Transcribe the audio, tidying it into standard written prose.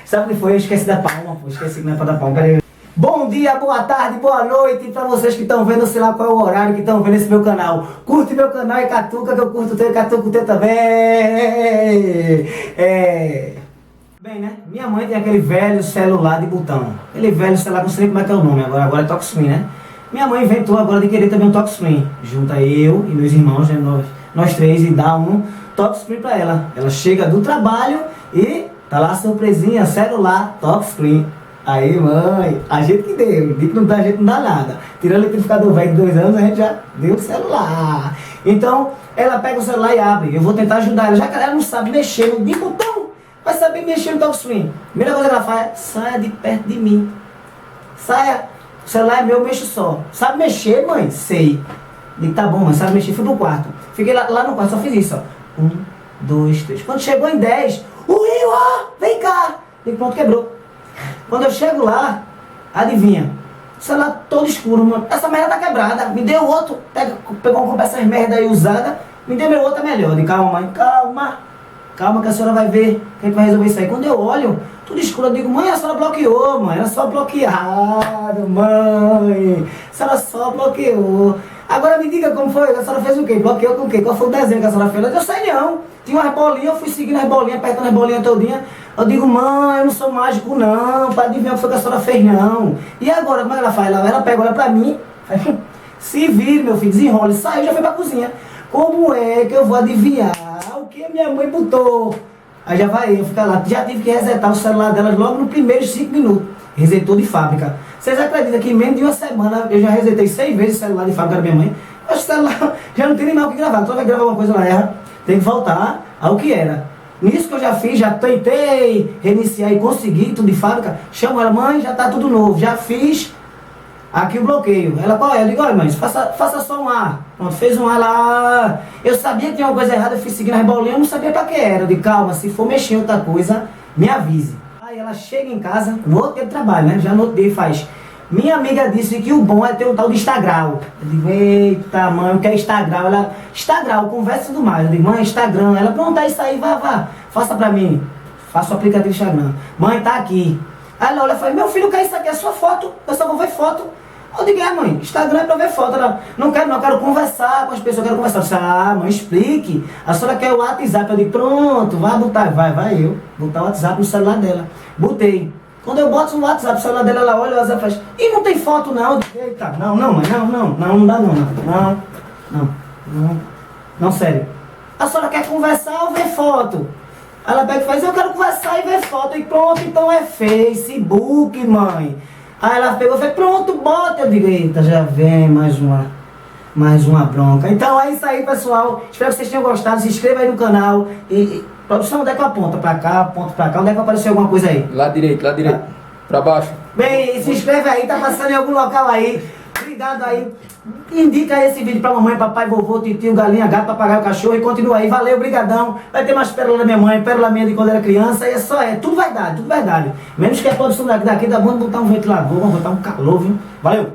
Sabe o que foi? Eu esqueci da palma, pô. Esqueci que não é pra dar palma. Peraí. Bom dia, boa tarde, boa noite pra vocês que estão vendo, sei lá qual é o horário que estão vendo esse meu canal. Curte meu canal e catuca, que eu curto o teu e catuca o teu também. Bem, né? Minha mãe tem aquele velho celular de botão. Aquele velho celular, não sei nem como é que é o nome agora é touchscreen, né? Minha mãe inventou agora de querer também um touchscreen. Junta eu e meus irmãos, né? Nós três, e dá um touchscreen pra ela. Ela chega do trabalho e tá lá a surpresinha, celular, touchscreen. Aí, mãe, a gente que deu, de que não dá, a gente não dá nada. Tirando o liquidificador velho de 2 anos, a gente já deu o celular. Então, ela pega o celular e abre. Eu vou tentar ajudar ela, já que ela não sabe mexer no de botão, vai saber mexer no touchscreen. Primeira coisa que ela faz é, saia de perto de mim. Saia, o celular é meu, eu mexo só. Sabe mexer, mãe? Sei. Digo, tá bom, mãe, sabe mexer, fui pro quarto. Fiquei lá no quarto, só fiz isso, ó. 1, 2, 3. Quando chegou em 10, Will, ó, vem cá. Digo, pronto, quebrou. Quando eu chego lá, adivinha, o celular todo escuro, mano. Essa merda tá quebrada, me deu outro, pegou uma essas merda aí usada, me deu meu outro é melhor. De calma, mãe, calma que a senhora vai ver, que a gente vai resolver isso aí. Quando eu olho, tudo escuro, eu digo, mãe, a senhora bloqueou, mãe, era só bloqueado, mãe, a senhora só bloqueou. Agora me diga como foi, a senhora fez o quê? Bloqueou com o quê? Qual foi o desenho que a senhora fez? Eu sei não, tinha umas bolinhas, eu fui seguindo as bolinhas, apertando as bolinhas todinha. Eu digo, mãe, eu não sou mágico não, para adivinhar o que foi que a senhora fez não. E agora, como é que ela faz? Ela pega, olha pra mim, se vira, meu filho, desenrola, saiu, já foi pra cozinha. Como é que eu vou adivinhar o que a minha mãe botou? Aí já vai eu ficar lá, já tive que resetar o celular delas logo nos primeiros 5 minutos. Resetou de fábrica. Vocês acreditam que em menos de uma semana eu já resetei 6 vezes o celular de fábrica da minha mãe? O celular já não tem nem mais o que gravar. Toda vez que gravar uma coisa ela erra, tem que voltar ao que era. Nisso que eu já fiz, já tentei reiniciar e consegui tudo de fábrica. Chamo ela, mãe, já tá tudo novo. Já fiz aqui o bloqueio. Ela, qual é? Eu digo, olha mãe, faça só um A. Pronto, fez um A lá. Eu sabia que tinha uma coisa errada, eu fui seguindo as bolinhas, eu não sabia pra que era. Eu digo, calma, se for mexer em outra coisa, me avise. Aí ela chega em casa, no outro dia de trabalho, né? Já no outro dia faz. Minha amiga disse que o bom é ter um tal de Instagram. Eu digo, eita mãe, o que é Instagram? Ela, Instagram, conversa e tudo mais. Eu digo, mãe, Instagram. Ela, pronto, é isso aí, vá, faça pra mim. Faça o aplicativo Instagram. Mãe, tá aqui. Aí ela olha e fala, meu filho, o que é isso aqui? É sua foto, eu só vou ver foto. Eu digo, mãe, Instagram é pra ver foto. Ela, não quero conversar com as pessoas, quero conversar. Eu disse, mãe, explique. A senhora quer o WhatsApp. Eu digo, pronto, vai botar, vai eu. Botar o WhatsApp no celular dela. Botei. Quando eu boto no WhatsApp, o celular dela, ela olha, o WhatsApp faz, e não tem foto não. Eu digo, eita, não, mãe, não dá não, sério. A senhora quer conversar ou ver foto? Ela pega e faz, eu quero conversar e ver foto. E pronto, então é Facebook, mãe. Aí ela pegou e fez, pronto, bota. Eu digo, eita, já vem mais uma bronca. Então é isso aí, pessoal. Espero que vocês tenham gostado. Se inscreva aí no canal. Produção, onde é que eu aponto? Pra cá, onde é que vai aparecer alguma coisa aí? Lá direito. Pra baixo. Bem, se inscreve aí, tá passando em algum local aí. Obrigado aí. Indica esse vídeo pra mamãe, papai, vovô, tio, galinha, gato, papagaio, cachorro e continua aí. Valeu, brigadão. Vai ter mais pérola da minha mãe, pérola minha de quando era criança. E tudo verdade. Menos que a produção daqui dá bom de botar um ventilador, vamos botar um calor, viu? Valeu.